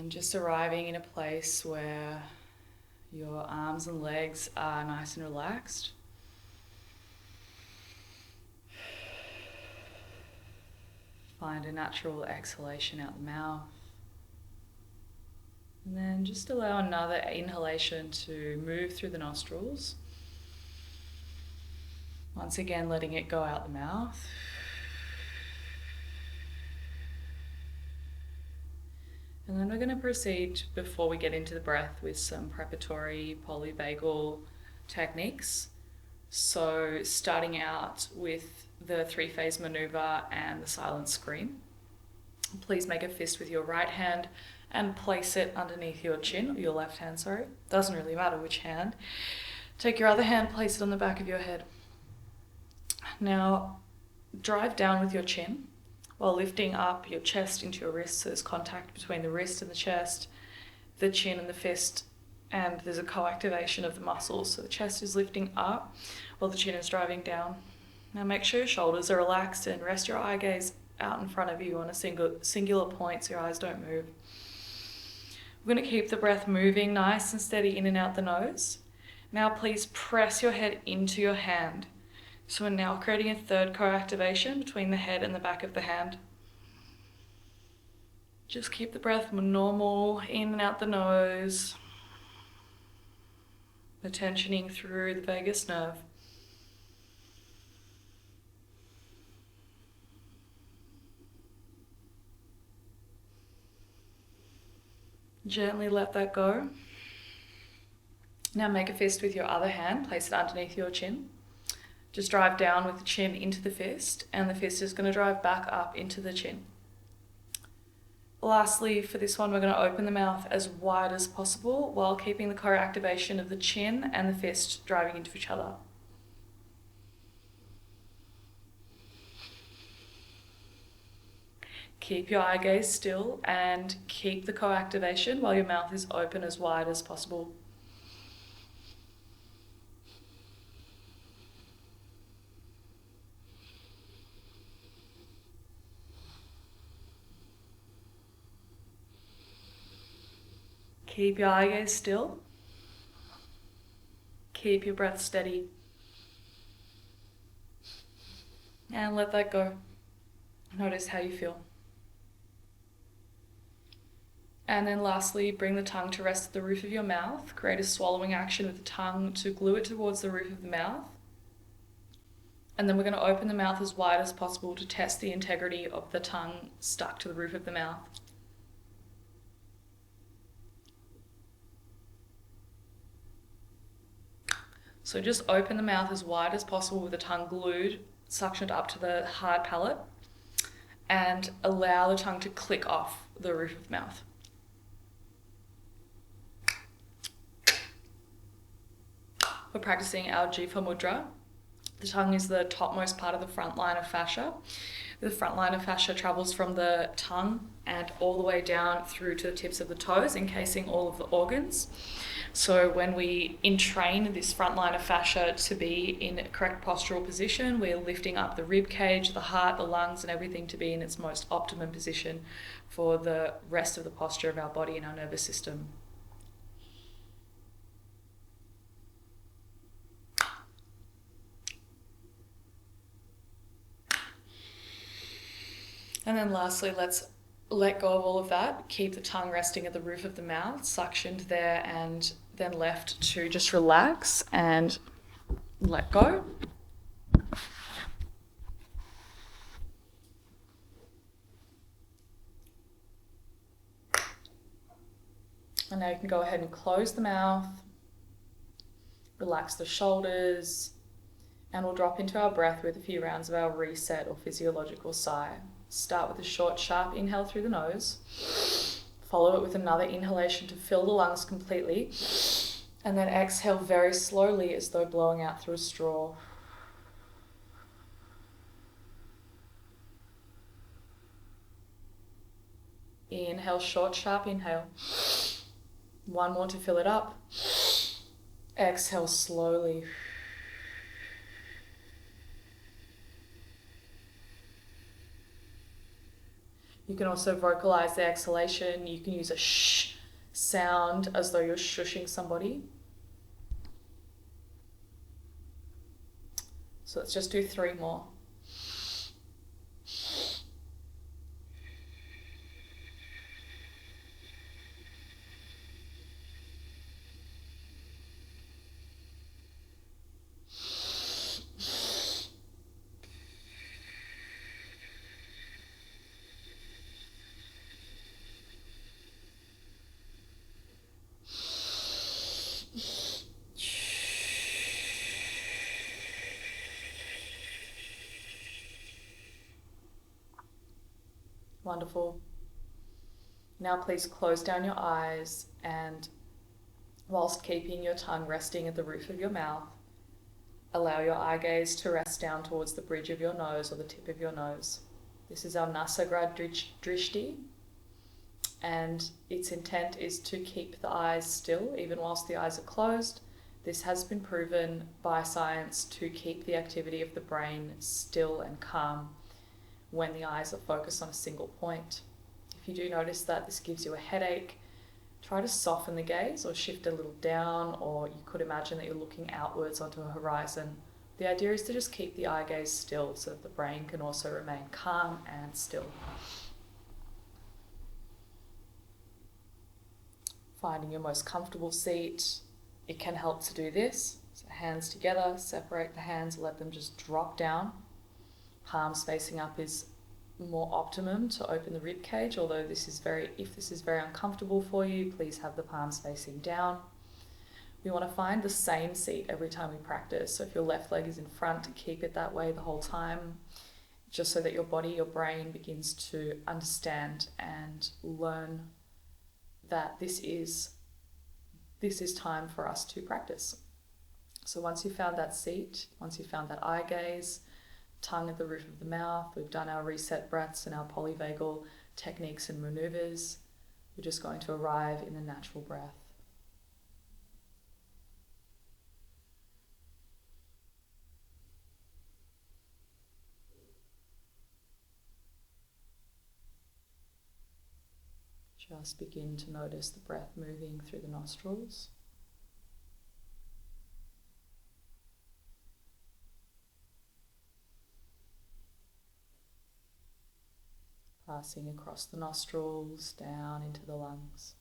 And just arriving in a place where your arms and legs are nice and relaxed. Find a natural exhalation out the mouth. And then just allow another inhalation to move through the nostrils. Once again, letting it go out the mouth. And then we're going to proceed, before we get into the breath, with some preparatory polyvagal techniques. So starting out with the 3-phase maneuver and the silent scream. Please make a fist with your right hand and place it underneath your chin, or your left hand, sorry. Doesn't really matter which hand. Take your other hand, place it on the back of your head. Now, drive down with your chin while lifting up your chest into your wrist, so there's contact between the wrist and the chest, the chin and the fist, and there's a co-activation of the muscles. So the chest is lifting up while the chin is driving down. Now make sure your shoulders are relaxed and rest your eye gaze out in front of you on a singular point so your eyes don't move. We're going to keep the breath moving nice and steady in and out the nose. Now please press your head into your hand. So we're now creating a third co-activation between the head and the back of the hand. Just keep the breath normal, in and out the nose. Attentioning through the vagus nerve. Gently let that go. Now make a fist with your other hand, place it underneath your chin. Just drive down with the chin into the fist, and the fist is going to drive back up into the chin. Lastly, for this one, we're going to open the mouth as wide as possible while keeping the co-activation of the chin and the fist driving into each other. Keep your eye gaze still and keep the co-activation while your mouth is open as wide as possible. Keep your eye gaze still. Keep your breath steady. And let that go. Notice how you feel. And then lastly, bring the tongue to rest at the roof of your mouth. Create a swallowing action with the tongue to glue it towards the roof of the mouth. And then we're going to open the mouth as wide as possible to test the integrity of the tongue stuck to the roof of the mouth. So just open the mouth as wide as possible with the tongue glued, suctioned up to the hard palate, and allow the tongue to click off the roof of the mouth. We're practicing our Jiva mudra. The tongue is the topmost part of the front line of fascia. The front line of fascia travels from the tongue and all the way down through to the tips of the toes, encasing all of the organs. So when we entrain this front line of fascia to be in a correct postural position, we're lifting up the rib cage, the heart, the lungs, and everything to be in its most optimum position for the rest of the posture of our body and our nervous system. And then lastly, let's let go of all of that. Keep the tongue resting at the roof of the mouth, suctioned there, and then left to just relax and let go. And now you can go ahead and close the mouth, relax the shoulders, and we'll drop into our breath with a few rounds of our reset or physiological sigh. Start with a short, sharp inhale through the nose. Follow it with another inhalation to fill the lungs completely. And then exhale very slowly as though blowing out through a straw. Inhale, short, sharp inhale. One more to fill it up. Exhale slowly. You can also vocalize the exhalation. You can use a shh sound as though you're shushing somebody. So let's just do 3 more. Wonderful. Now please close down your eyes, and whilst keeping your tongue resting at the roof of your mouth, allow your eye gaze to rest down towards the bridge of your nose or the tip of your nose. This is our Nasagrad Drishti, and its intent is to keep the eyes still even whilst the eyes are closed. This has been proven by science to keep the activity of the brain still and calm when the eyes are focused on a single point. If you do notice that this gives you a headache, try to soften the gaze or shift a little down, or you could imagine that you're looking outwards onto a horizon. The idea is to just keep the eye gaze still so that the brain can also remain calm and still. Finding your most comfortable seat, it can help to do this. So hands together, separate the hands, let them just drop down. Palms facing up is more optimum to open the rib cage, although if this is very uncomfortable for you, please have the palms facing down. We want to find the same seat every time we practice. So if your left leg is in front, keep it that way the whole time, just so that your body, your brain begins to understand and learn that this is time for us to practice. So once you've found that seat, once you've found that eye gaze, tongue at the roof of the mouth, we've done our reset breaths and our polyvagal techniques and maneuvers, we're just going to arrive in the natural breath. Just begin to notice the breath moving through the nostrils. Passing across the nostrils, down into the lungs.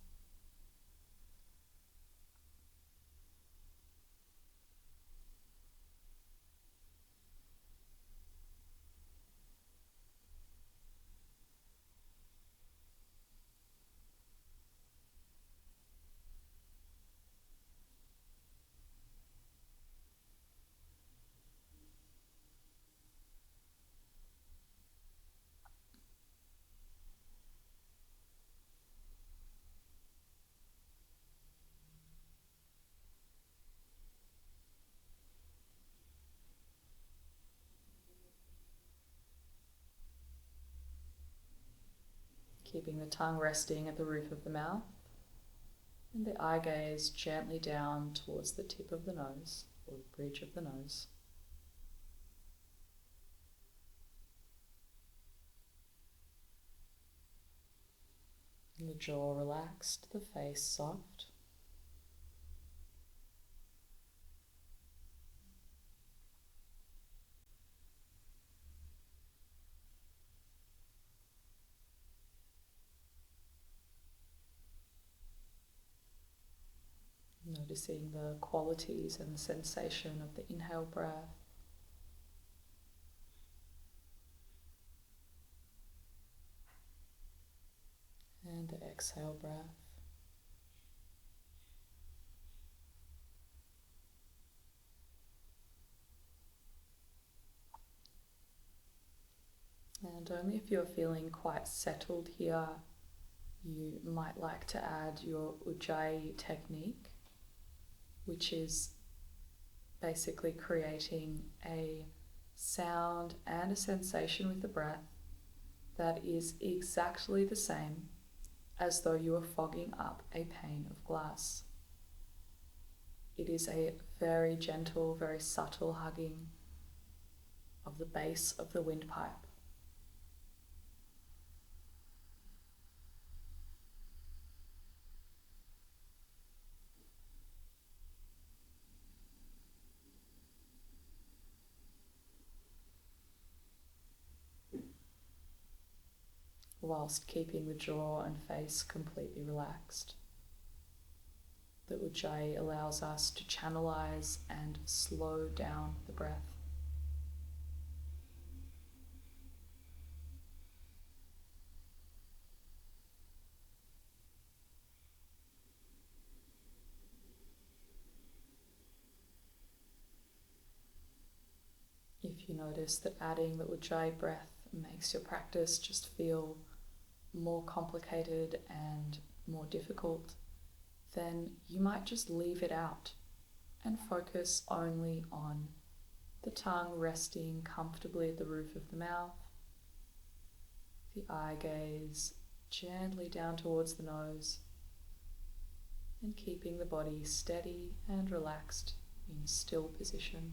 Keeping the tongue resting at the roof of the mouth and the eye gaze gently down towards the tip of the nose or the bridge of the nose. And the jaw relaxed, the face soft. Noticing the qualities and the sensation of the inhale breath and the exhale breath. And only if you're feeling quite settled here, you might like to add your Ujjayi technique, which is basically creating a sound and a sensation with the breath that is exactly the same as though you were fogging up a pane of glass. It is a very gentle, very subtle hugging of the base of the windpipe. whilst keeping the jaw and face completely relaxed. The Ujjayi allows us to channelize and slow down the breath. If you notice that adding the Ujjayi breath makes your practice just feel more complicated and more difficult, then you might just leave it out and focus only on the tongue resting comfortably at the roof of the mouth, the eye gaze gently down towards the nose, and keeping the body steady and relaxed in a still position.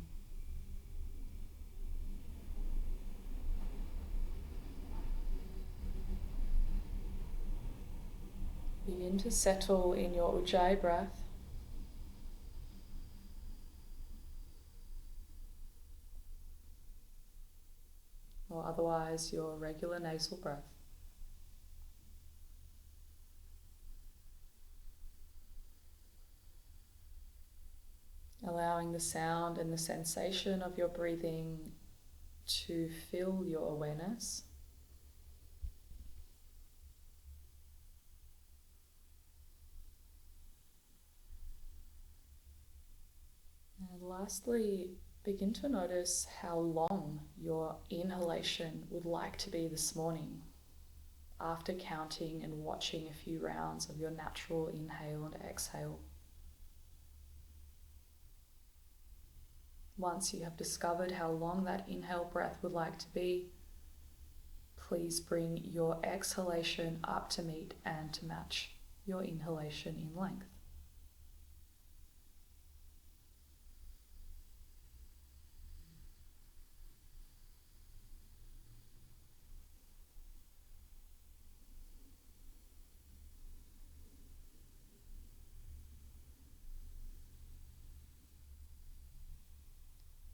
Begin to settle in your Ujjayi breath. Or otherwise your regular nasal breath. Allowing the sound and the sensation of your breathing to fill your awareness. And lastly, begin to notice how long your inhalation would like to be this morning after counting and watching a few rounds of your natural inhale and exhale. Once you have discovered how long that inhale breath would like to be, please bring your exhalation up to meet and to match your inhalation in length.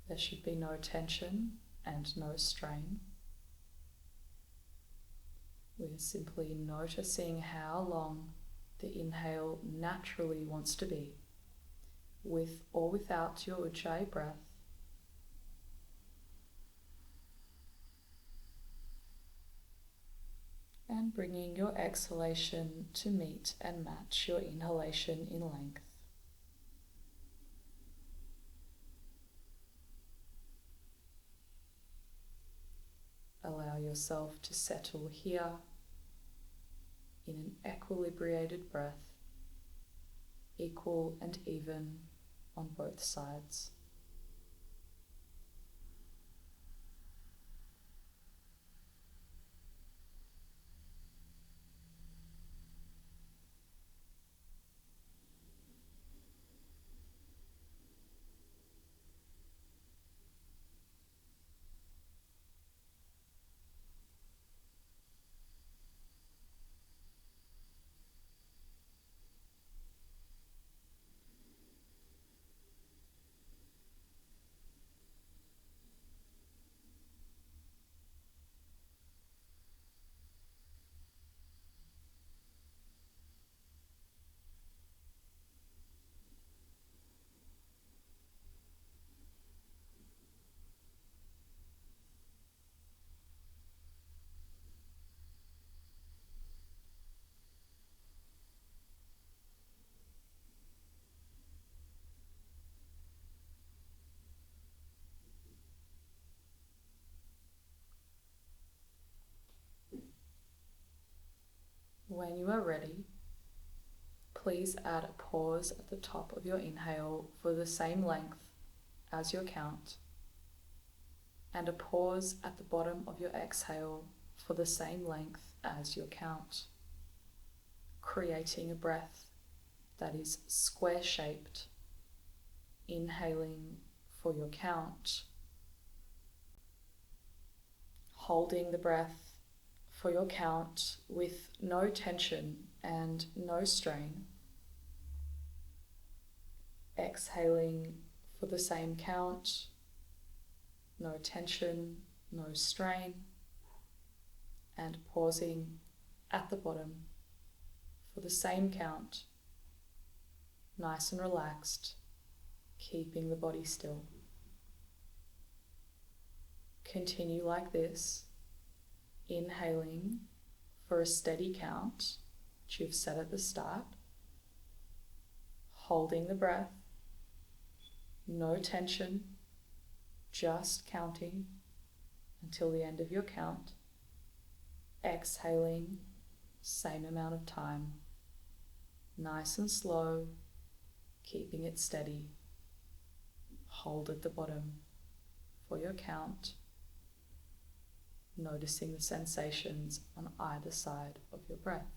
There should be no tension and no strain. We're simply noticing how long the inhale naturally wants to be, with or without your Ujjayi breath. And bringing your exhalation to meet and match your inhalation in length. Allow yourself to settle here in an equilibrated breath, equal and even on both sides. When you are ready, please add a pause at the top of your inhale for the same length as your count, and a pause at the bottom of your exhale for the same length as your count, creating a breath that is square-shaped, inhaling for your count, holding the breath for your count with no tension and no strain, exhaling for the same count, no tension, no strain, and pausing at the bottom for the same count, nice and relaxed, keeping the body still. Continue like this, inhaling for a steady count which you've set at the start, holding the breath, no tension, just counting until the end of your count. Exhaling, same amount of time, nice and slow, keeping it steady. Hold at the bottom for your count, noticing the sensations on either side of your breath.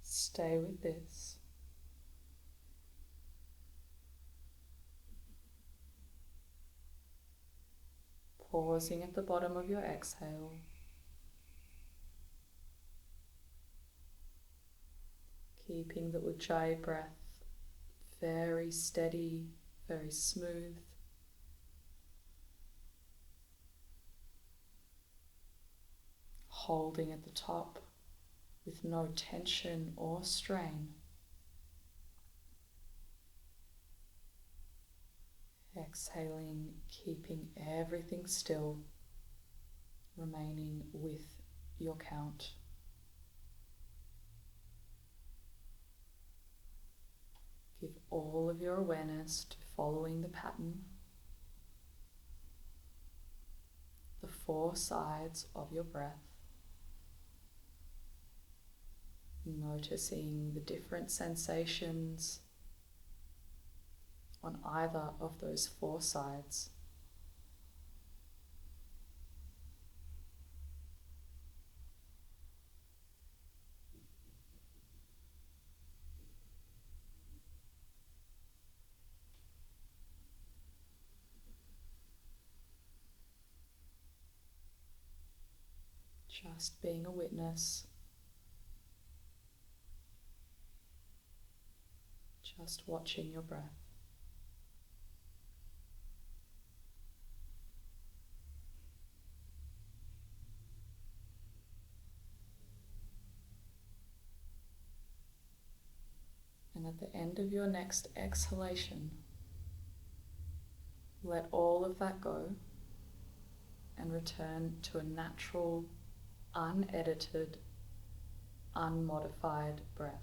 Stay with this. Pausing at the bottom of your exhale. Keeping the Ujjayi breath very steady, very smooth. Holding at the top with no tension or strain. Exhaling, keeping everything still, remaining with your count. Give all of your awareness to following the pattern, the 4 sides of your breath. Noticing the different sensations on either of those 4 sides. Just being a witness. Just watching your breath. And at the end of your next exhalation, let all of that go and return to a natural, unedited, unmodified breath.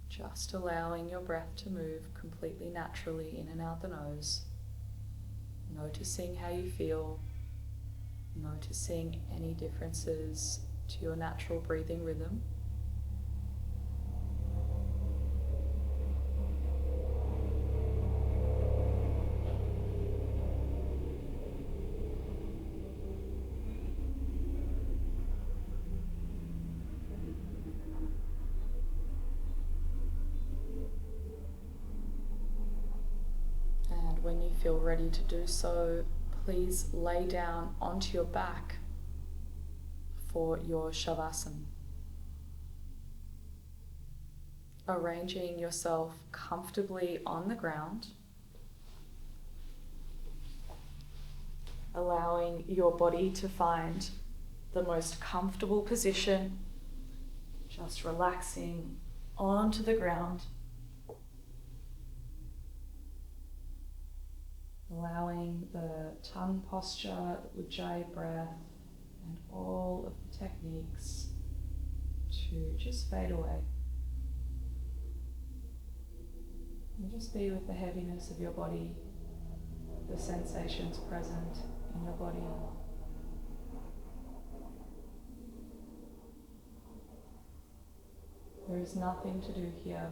Just allowing your breath to move completely naturally in and out the nose, noticing how you feel, noticing any differences to your natural breathing rhythm. When you feel ready to do so, please lay down onto your back for your Shavasana. Arranging yourself comfortably on the ground, allowing your body to find the most comfortable position, just relaxing onto the ground. allowing the tongue posture, the Ujjayi breath, and all of the techniques to just fade away. And just be with the heaviness of your body, the sensations present in your body. There is nothing to do here,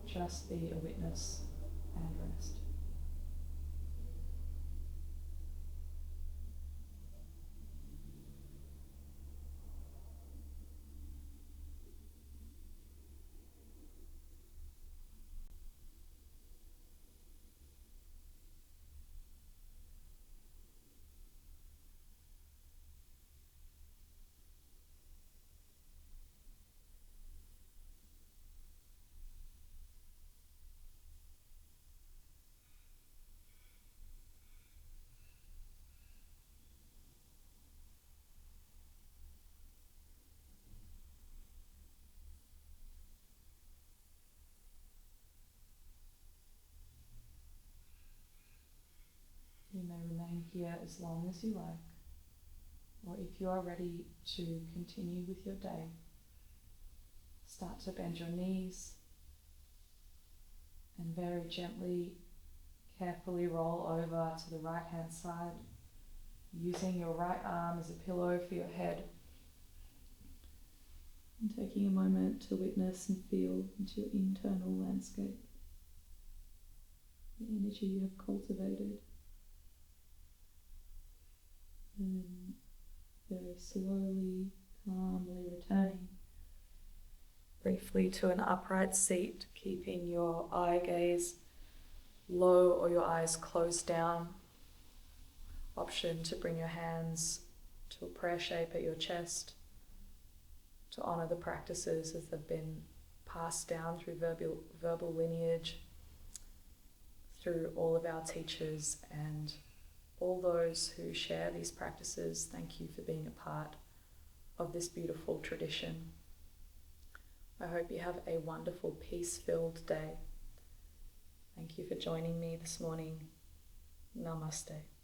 just be a witness and rest. You may remain here as long as you like, or if you are ready to continue with your day, start to bend your knees and very gently, carefully roll over to the right hand side, using your right arm as a pillow for your head, and taking a moment to witness and feel into your internal landscape, the energy you have cultivated. And very slowly, calmly returning briefly to an upright seat, keeping your eye gaze low or your eyes closed down. Option to bring your hands to a prayer shape at your chest to honor the practices as they've been passed down through verbal lineage, through all of our teachers and all those who share these practices. Thank you for being a part of this beautiful tradition. I hope you have a wonderful, peace-filled day. Thank you for joining me this morning. Namaste.